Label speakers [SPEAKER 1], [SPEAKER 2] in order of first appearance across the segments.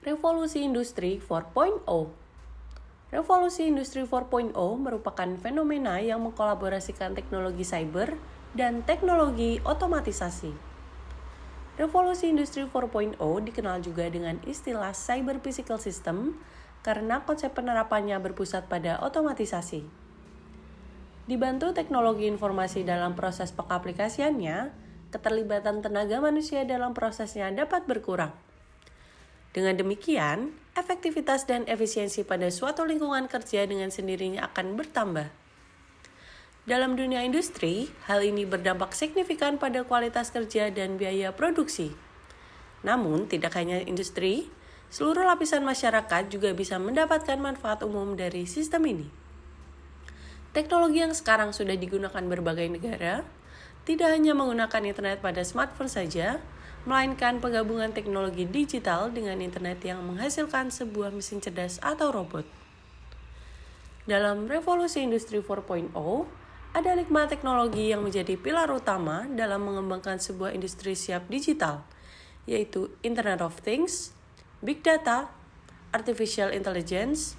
[SPEAKER 1] Revolusi Industri 4.0. Revolusi Industri 4.0 merupakan fenomena yang mengkolaborasikan teknologi cyber dan teknologi otomatisasi. Revolusi Industri 4.0 dikenal juga dengan istilah Cyber Physical System karena konsep penerapannya berpusat pada otomatisasi. Dibantu teknologi informasi dalam proses pengaplikasiannya, keterlibatan tenaga manusia dalam prosesnya dapat berkurang. Dengan demikian, efektivitas dan efisiensi pada suatu lingkungan kerja dengan sendirinya akan bertambah. Dalam dunia industri, hal ini berdampak signifikan pada kualitas kerja dan biaya produksi. Namun, tidak hanya industri, seluruh lapisan masyarakat juga bisa mendapatkan manfaat umum dari sistem ini. Teknologi yang sekarang sudah digunakan berbagai negara, tidak hanya menggunakan internet pada smartphone saja, melainkan penggabungan teknologi digital dengan internet yang menghasilkan sebuah mesin cerdas atau robot. Dalam revolusi industri 4.0, ada 5 teknologi yang menjadi pilar utama dalam mengembangkan sebuah industri siap digital, yaitu Internet of Things, Big Data, Artificial Intelligence,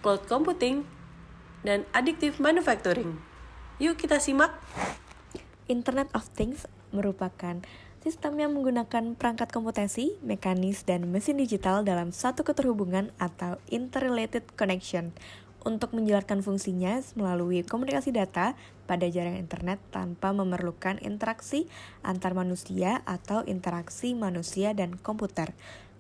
[SPEAKER 1] Cloud Computing, dan Additive Manufacturing. Yuk kita simak.
[SPEAKER 2] Internet of Things merupakan sistem yang menggunakan perangkat komputasi, mekanis, dan mesin digital dalam satu keterhubungan atau interrelated connection untuk menjalankan fungsinya melalui komunikasi data pada jaringan internet tanpa memerlukan interaksi antar manusia atau interaksi manusia dan komputer.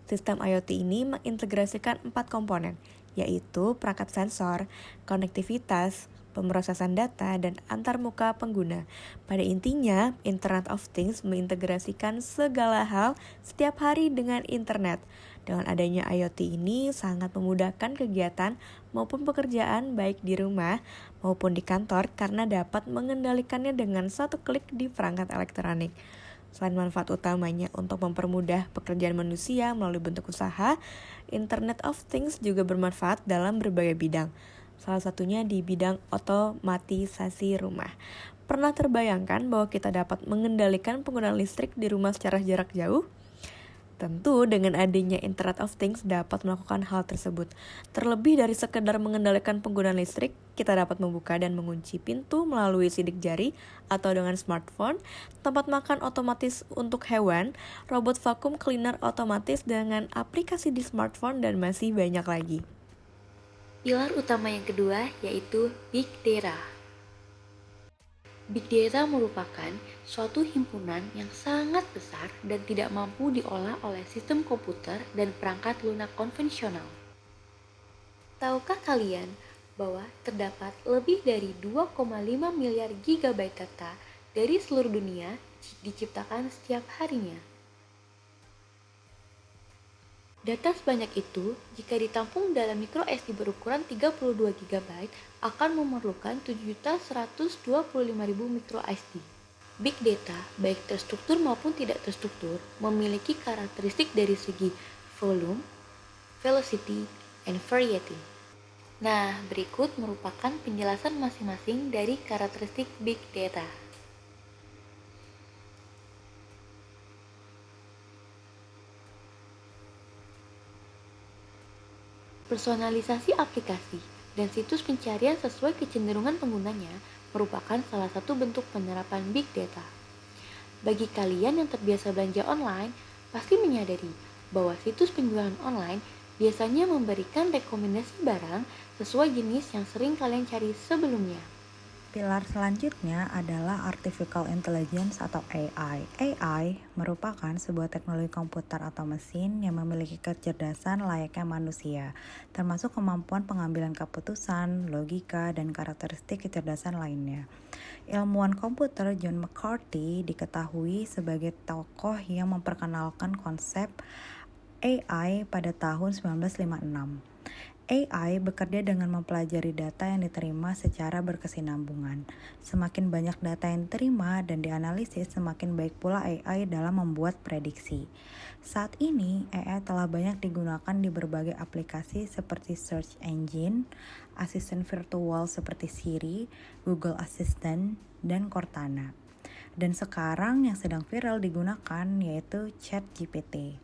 [SPEAKER 2] Sistem IoT ini mengintegrasikan 4 komponen, yaitu perangkat sensor, konektivitas, pemrosesan data, dan antarmuka pengguna. Pada intinya, Internet of Things mengintegrasikan segala hal setiap hari dengan internet. Dengan adanya IoT ini sangat memudahkan kegiatan maupun pekerjaan baik di rumah maupun di kantor karena dapat mengendalikannya dengan satu klik di perangkat elektronik. Selain manfaat utamanya untuk mempermudah pekerjaan manusia melalui bentuk usaha, Internet of Things juga bermanfaat dalam berbagai bidang. Salah satunya di bidang otomatisasi rumah. Pernah terbayangkan bahwa kita dapat mengendalikan penggunaan listrik di rumah secara jarak jauh? Tentu dengan adanya Internet of Things dapat melakukan hal tersebut. Terlebih dari sekedar mengendalikan penggunaan listrik, kita dapat membuka dan mengunci pintu melalui sidik jari atau dengan smartphone, tempat makan otomatis untuk hewan, robot vacuum cleaner otomatis dengan aplikasi di smartphone, dan masih banyak lagi.
[SPEAKER 3] Pilar utama yang kedua yaitu Big Data. Big Data merupakan suatu himpunan yang sangat besar dan tidak mampu diolah oleh sistem komputer dan perangkat lunak konvensional. Tahukah kalian bahwa terdapat lebih dari 2,5 miliar gigabyte data dari seluruh dunia diciptakan setiap harinya? Data sebanyak itu, jika ditampung dalam micro SD berukuran 32 GB, akan memerlukan 7.125.000 micro SD. Big data, baik terstruktur maupun tidak terstruktur, memiliki karakteristik dari segi volume, velocity, and variety. Nah, berikut merupakan penjelasan masing-masing dari karakteristik big data. Personalisasi aplikasi dan situs pencarian sesuai kecenderungan penggunanya merupakan salah satu bentuk penerapan big data. Bagi kalian yang terbiasa belanja online, pasti menyadari bahwa situs penjualan online biasanya memberikan rekomendasi barang sesuai jenis yang sering kalian cari sebelumnya.
[SPEAKER 4] Pilar selanjutnya adalah Artificial Intelligence atau AI. AI merupakan sebuah teknologi komputer atau mesin yang memiliki kecerdasan layaknya manusia, termasuk kemampuan pengambilan keputusan, logika, dan karakteristik kecerdasan lainnya. Ilmuwan komputer John McCarthy diketahui sebagai tokoh yang memperkenalkan konsep AI pada tahun 1956. AI bekerja dengan mempelajari data yang diterima secara berkesinambungan. Semakin banyak data yang diterima dan dianalisis, semakin baik pula AI dalam membuat prediksi. Saat ini, AI telah banyak digunakan di berbagai aplikasi seperti search engine, asisten virtual seperti Siri, Google Assistant, dan Cortana. Dan sekarang yang sedang viral digunakan yaitu ChatGPT.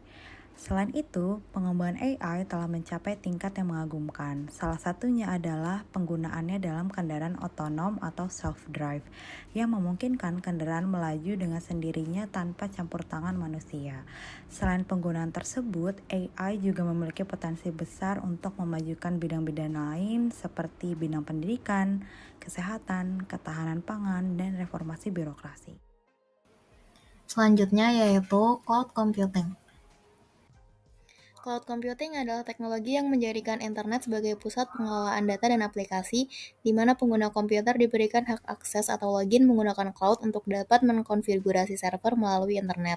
[SPEAKER 4] Selain itu, pengembangan AI telah mencapai tingkat yang mengagumkan. Salah satunya adalah penggunaannya dalam kendaraan otonom atau self-drive, yang memungkinkan kendaraan melaju dengan sendirinya tanpa campur tangan manusia. Selain penggunaan tersebut, AI juga memiliki potensi besar untuk memajukan bidang-bidang lain seperti bidang pendidikan, kesehatan, ketahanan pangan, dan reformasi birokrasi.
[SPEAKER 5] Selanjutnya yaitu cloud computing. Cloud computing adalah teknologi yang menjadikan internet sebagai pusat pengelolaan data dan aplikasi, di mana pengguna komputer diberikan hak akses atau login menggunakan cloud untuk dapat mengkonfigurasi server melalui internet.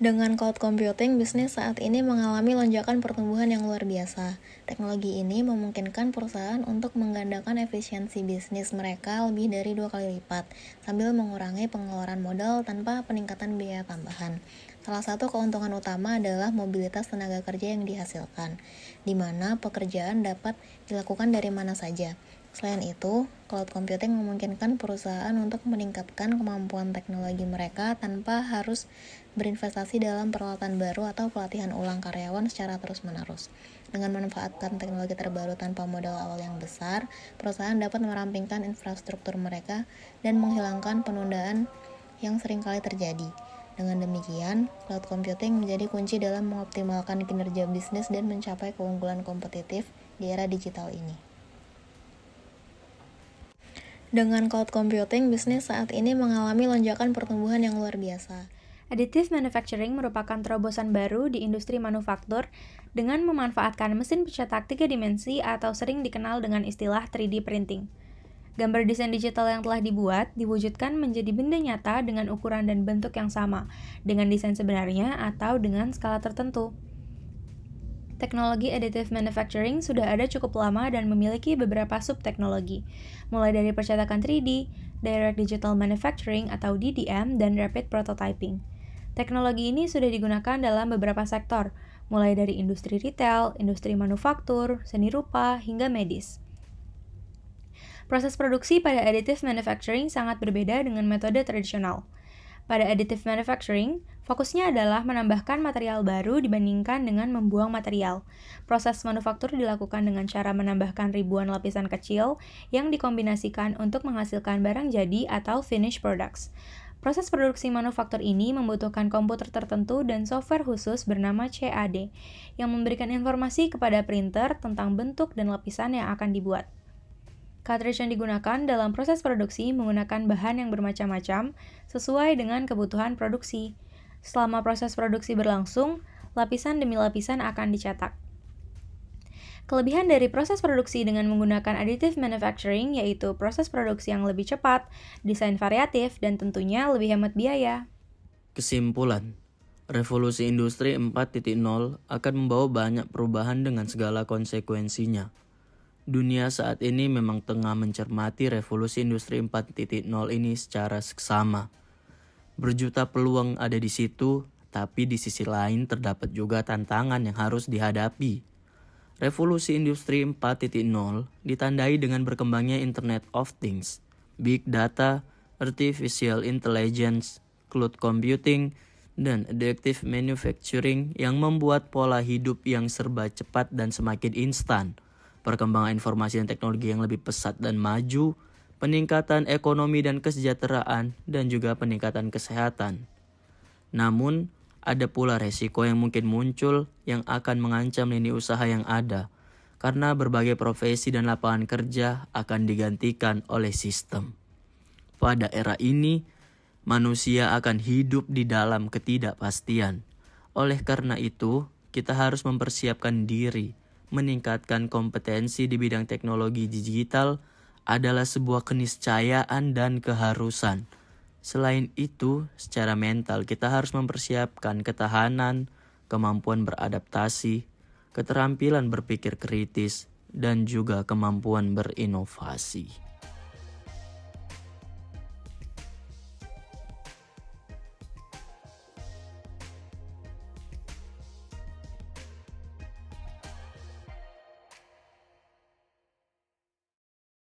[SPEAKER 5] Dengan cloud computing, bisnis saat ini mengalami lonjakan pertumbuhan yang luar biasa. Teknologi ini memungkinkan perusahaan untuk menggandakan efisiensi bisnis mereka lebih dari 2 kali lipat, sambil mengurangi pengeluaran modal tanpa peningkatan biaya tambahan. Salah satu keuntungan utama adalah mobilitas tenaga kerja yang dihasilkan, di mana pekerjaan dapat dilakukan dari mana saja. Selain itu, cloud computing memungkinkan perusahaan untuk meningkatkan kemampuan teknologi mereka tanpa harus berinvestasi dalam peralatan baru atau pelatihan ulang karyawan secara terus-menerus. Dengan memanfaatkan teknologi terbaru tanpa modal awal yang besar, perusahaan dapat merampingkan infrastruktur mereka dan menghilangkan penundaan yang seringkali terjadi. Dengan demikian, cloud computing menjadi kunci dalam mengoptimalkan kinerja bisnis dan mencapai keunggulan kompetitif di era digital ini. Dengan cloud computing, bisnis saat ini mengalami lonjakan pertumbuhan yang luar biasa.
[SPEAKER 6] Additive manufacturing merupakan terobosan baru di industri manufaktur dengan memanfaatkan mesin pencetak 3 dimensi atau sering dikenal dengan istilah 3D printing. Gambar desain digital yang telah dibuat diwujudkan menjadi benda nyata dengan ukuran dan bentuk yang sama dengan desain sebenarnya atau dengan skala tertentu. Teknologi additive manufacturing sudah ada cukup lama dan memiliki beberapa subteknologi, mulai dari percetakan 3D, Direct Digital Manufacturing atau DDM, dan Rapid Prototyping. Teknologi ini sudah digunakan dalam beberapa sektor, mulai dari industri retail, industri manufaktur, seni rupa, hingga medis. Proses produksi pada additive manufacturing sangat berbeda dengan metode tradisional. Pada additive manufacturing, fokusnya adalah menambahkan material baru dibandingkan dengan membuang material. Proses manufaktur dilakukan dengan cara menambahkan ribuan lapisan kecil yang dikombinasikan untuk menghasilkan barang jadi atau finished products. Proses produksi manufaktur ini membutuhkan komputer tertentu dan software khusus bernama CAD yang memberikan informasi kepada printer tentang bentuk dan lapisan yang akan dibuat. Cartridge yang digunakan dalam proses produksi menggunakan bahan yang bermacam-macam sesuai dengan kebutuhan produksi. Selama proses produksi berlangsung, lapisan demi lapisan akan dicetak. Kelebihan dari proses produksi dengan menggunakan additive manufacturing yaitu proses produksi yang lebih cepat, desain variatif, dan tentunya lebih hemat biaya.
[SPEAKER 7] Kesimpulan, revolusi industri 4.0 akan membawa banyak perubahan dengan segala konsekuensinya. Dunia saat ini memang tengah mencermati revolusi industri 4.0 ini secara seksama. Berjuta peluang ada di situ, tapi di sisi lain terdapat juga tantangan yang harus dihadapi. Revolusi industri 4.0 ditandai dengan berkembangnya Internet of Things, Big Data, Artificial Intelligence, Cloud Computing, dan Additive Manufacturing yang membuat pola hidup yang serba cepat dan semakin instan. Perkembangan informasi dan teknologi yang lebih pesat dan maju, peningkatan ekonomi dan kesejahteraan, dan juga peningkatan kesehatan. Namun, ada pula resiko yang mungkin muncul yang akan mengancam lini usaha yang ada, karena berbagai profesi dan lapangan kerja akan digantikan oleh sistem. Pada era ini, manusia akan hidup di dalam ketidakpastian. Oleh karena itu, kita harus mempersiapkan diri. Meningkatkan kompetensi di bidang teknologi digital adalah sebuah keniscayaan dan keharusan. Selain itu, secara mental kita harus mempersiapkan ketahanan, kemampuan beradaptasi, keterampilan berpikir kritis, dan juga kemampuan berinovasi.